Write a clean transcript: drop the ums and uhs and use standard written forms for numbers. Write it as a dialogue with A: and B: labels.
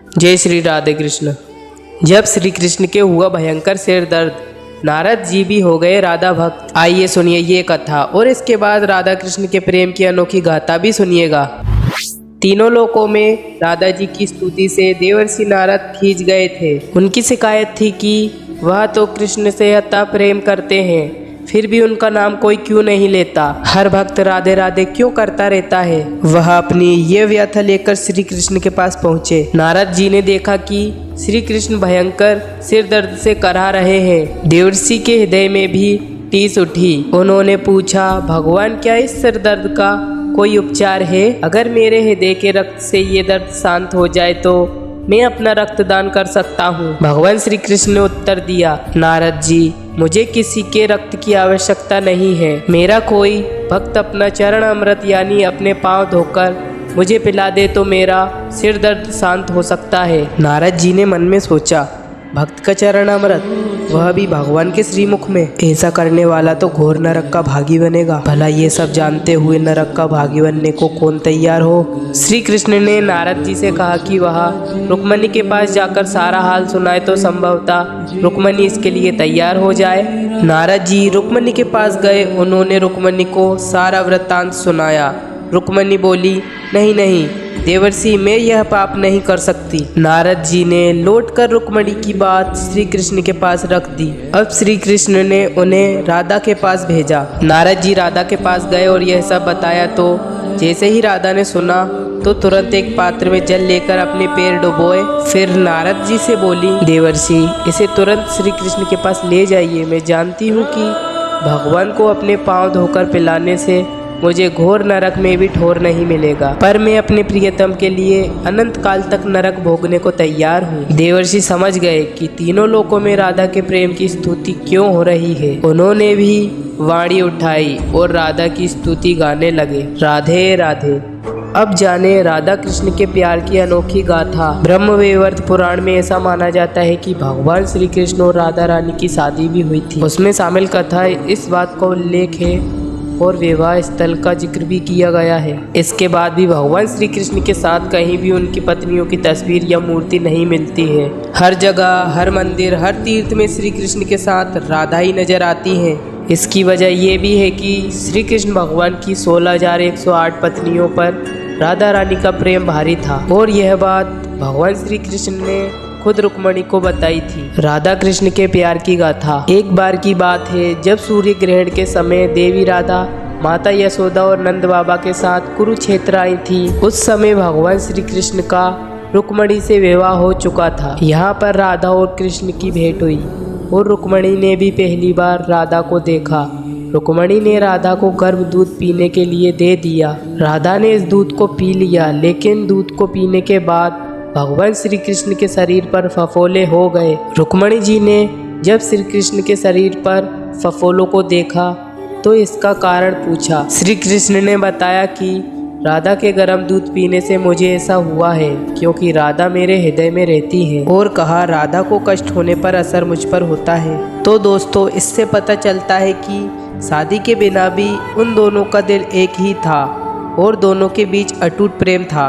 A: जय श्री राधे कृष्ण। जब श्री कृष्ण के हुआ भयंकर सिर दर्द, नारद जी भी हो गए राधा भक्त। आइए सुनिए ये कथा और इसके बाद राधा कृष्ण के प्रेम की अनोखी गाथा भी सुनिएगा। तीनों लोकों में राधा जी की स्तुति से देवर्षि नारद खींच गए थे। उनकी शिकायत थी कि वह तो कृष्ण से अतः प्रेम करते हैं, फिर भी उनका नाम कोई क्यों नहीं लेता। हर भक्त राधे राधे क्यों करता रहता है। वह अपनी ये व्यथा लेकर श्री कृष्ण के पास पहुँचे। नारद जी ने देखा कि श्री कृष्ण भयंकर सिर दर्द से कराह रहे हैं। देवर्षि के हृदय में भी टीस उठी। उन्होंने पूछा, भगवान क्या इस सिर दर्द का कोई उपचार है? अगर मेरे हृदय के रक्त से ये दर्द शांत हो जाए तो मैं अपना रक्तदान कर सकता हूँ। भगवान श्री कृष्ण ने उत्तर दिया, नारद जी, मुझे किसी के रक्त की आवश्यकता नहीं है। मेरा कोई भक्त अपना चरण अमृत यानी अपने पांव धोकर मुझे पिला दे तो मेरा सिर दर्द शांत हो सकता है। नारद जी ने मन में सोचा, भक्त का चरण अमृत, वह भी भगवान के श्रीमुख में। ऐसा करने वाला तो घोर नरक का भागी बनेगा। भला ये सब जानते हुए नरक का भागी बनने को कौन तैयार हो। श्री कृष्ण ने नारद जी से कहा कि वह रुक्मणी के पास जाकर सारा हाल सुनाए तो संभवतः रुक्मणी इसके लिए तैयार हो जाए। नारद जी रुक्मणी के पास गए। उन्होंने रुक्मणी को सारा वृत्तांत सुनाया। रुक्मणी बोली, नहीं नहीं देवर्षि, मैं यह पाप नहीं कर सकती। नारद जी ने लौटकर रुक्मणी की बात श्री कृष्ण के पास रख दी। अब श्री कृष्ण ने उन्हें राधा के पास भेजा। नारद जी राधा के पास गए और यह सब बताया तो जैसे ही राधा ने सुना तो तुरंत एक पात्र में जल लेकर अपने पैर डुबोए। फिर नारद जी से बोली, देवर्षि, इसे तुरंत श्री कृष्ण के पास ले जाइए। मैं जानती हूँ कि भगवान को अपने पाँव धोकर पिलाने से मुझे घोर नरक में भी ठोर नहीं मिलेगा, पर मैं अपने प्रियतम के लिए अनंत काल तक नरक भोगने को तैयार हूँ। देवर्षि समझ गए कि तीनों लोकों में राधा के प्रेम की स्तुति क्यों हो रही है। उन्होंने भी वाणी उठाई और राधा की स्तुति गाने लगे, राधे राधे। अब जाने राधा कृष्ण के प्यार की अनोखी गाथा। ब्रह्मवैवर्त पुराण में ऐसा माना जाता है कि भगवान श्री कृष्ण और राधा रानी की शादी भी हुई थी। उसमें शामिल कथा इस बात का उल्लेख है और विवाह स्थल का जिक्र भी किया गया है। इसके बाद भी भगवान श्री कृष्ण के साथ कहीं भी उनकी पत्नियों की तस्वीर या मूर्ति नहीं मिलती है। हर जगह, हर मंदिर, हर तीर्थ में श्री कृष्ण के साथ राधा ही नजर आती हैं। इसकी वजह ये भी है कि श्री कृष्ण भगवान की 16,108 पत्नियों पर राधा रानी का प्रेम भारी था और यह बात भगवान श्री कृष्ण ने खुद रुक्मणी को बताई थी। राधा कृष्ण के प्यार की गाथा। एक बार की बात है जब सूर्य ग्रहण के समय देवी राधा माता यशोदा और नंद बाबा के साथ कुरुक्षेत्र आई थी। उस समय भगवान श्री कृष्ण का रुक्मणी से विवाह हो चुका था। यहाँ पर राधा और कृष्ण की भेंट हुई और रुक्मणी ने भी पहली बार राधा को देखा। रुक्मणी ने राधा को गर्भ दूध पीने के लिए दे दिया। राधा ने इस दूध को पी लिया, लेकिन दूध को पीने के बाद भगवान श्री कृष्ण के शरीर पर फफोले हो गए। रुक्मणी जी ने जब श्री कृष्ण के शरीर पर फफोलों को देखा तो इसका कारण पूछा। श्री कृष्ण ने बताया कि राधा के गर्म दूध पीने से मुझे ऐसा हुआ है क्योंकि राधा मेरे हृदय में रहती है, और कहा राधा को कष्ट होने पर असर मुझ पर होता है। तो दोस्तों, इससे पता चलता है कि शादी के बिना भी उन दोनों का दिल एक ही था और दोनों के बीच अटूट प्रेम था।